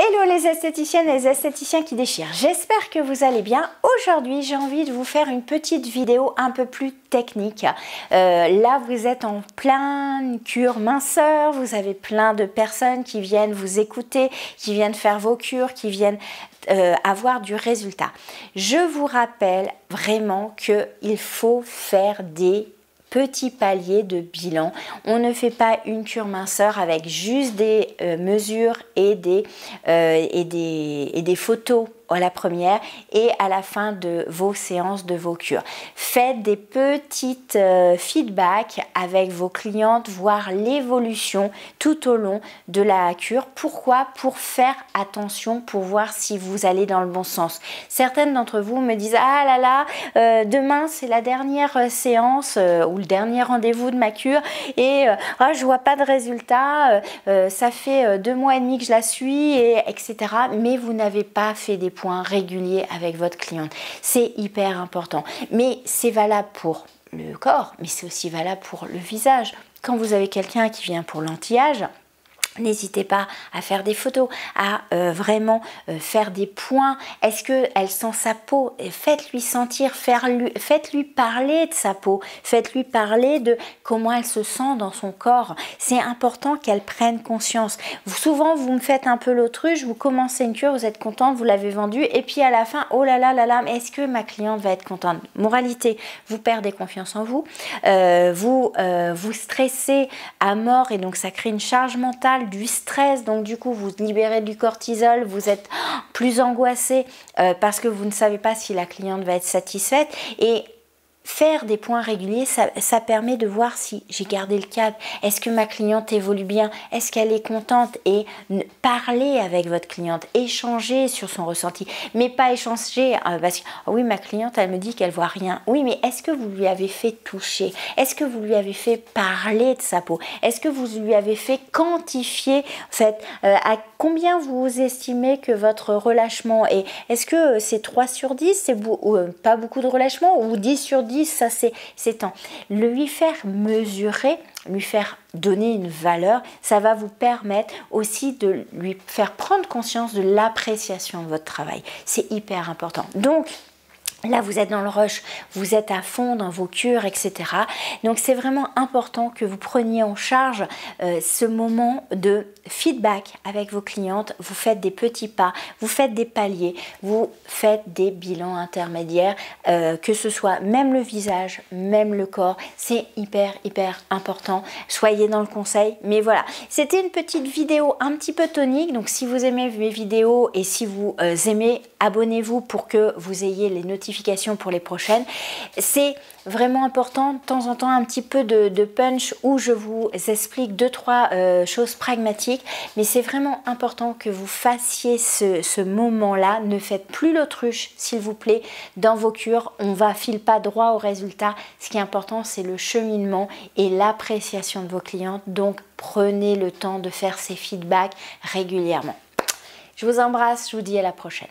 Hello les esthéticiennes et les esthéticiens qui déchirent, j'espère que vous allez bien. Aujourd'hui j'ai envie de vous faire une petite vidéo un peu plus technique. Là vous êtes en pleine cure minceur, vous avez plein de personnes qui viennent vous écouter, qui viennent faire vos cures, qui viennent avoir du résultat. Je vous rappelle vraiment qu'il faut faire des petits paliers de bilan. On ne fait pas une cure minceur avec juste des mesures et des photos à la première et à la fin de vos séances, de vos cures. Faites des petites feedbacks avec vos clientes, voir l'évolution tout au long de la cure. Pourquoi? Pour faire attention, pour voir si vous allez dans le bon sens. Certaines d'entre vous me disent « Ah là là, demain c'est la dernière séance ou le dernier rendez-vous de ma cure et je vois pas de résultat, ça fait 2 mois et demi que je la suis, et etc. » Mais vous n'avez pas fait des points réguliers avec votre cliente. C'est hyper important. Mais c'est valable pour le corps, mais c'est aussi valable pour le visage. Quand vous avez quelqu'un qui vient pour l'anti-âge, n'hésitez pas à faire des photos, à vraiment faire des points. Est-ce qu'elle sent sa peau? Faites-lui sentir, faites-lui parler de sa peau, faites-lui parler de comment elle se sent dans son corps. C'est important qu'elle prenne conscience. Souvent, vous me faites un peu l'autruche, vous commencez une cure, vous êtes contente, vous l'avez vendue, et puis à la fin, oh là là là là, mais est-ce que ma cliente va être contente? Moralité, vous perdez confiance en vous, vous stressez à mort, et donc ça crée une charge mentale, du stress, donc du coup vous libérez du cortisol, vous êtes plus angoissé parce que vous ne savez pas si la cliente va être satisfaite. Et faire des points réguliers, ça permet de voir si j'ai gardé le cap, est-ce que ma cliente évolue bien, est-ce qu'elle est contente, et parler avec votre cliente, échanger sur son ressenti, mais pas échanger parce que oh oui, ma cliente elle me dit qu'elle voit rien. Oui, mais est-ce que vous lui avez fait toucher, est-ce que vous lui avez fait parler de sa peau, est-ce que vous lui avez fait quantifier en fait, à combien vous estimez que votre relâchement est, est-ce que c'est 3 sur 10, c'est pas beaucoup de relâchement, ou 10 sur 10, ça c'est tant. Lui faire mesurer, lui faire donner une valeur, ça va vous permettre aussi de lui faire prendre conscience de l'appréciation de votre travail. C'est hyper important. Donc là, vous êtes dans le rush, vous êtes à fond dans vos cures, etc. Donc, c'est vraiment important que vous preniez en charge ce moment de feedback avec vos clientes. Vous faites des petits pas, vous faites des paliers, vous faites des bilans intermédiaires, que ce soit même le visage, même le corps. C'est hyper important. Soyez dans le conseil. Mais voilà, c'était une petite vidéo un petit peu tonique. Donc, si vous aimez mes vidéos et si vous aimez, abonnez-vous pour que vous ayez les notifications pour les prochaines. C'est vraiment important de temps en temps un petit peu de punch où je vous explique 2-3 choses pragmatiques, mais c'est vraiment important que vous fassiez ce moment-là. Ne faites plus l'autruche, s'il vous plaît, dans vos cures. On va file pas droit au résultat. Ce qui est important, c'est le cheminement et l'appréciation de vos clientes. Donc, prenez le temps de faire ces feedbacks régulièrement. Je vous embrasse, je vous dis à la prochaine.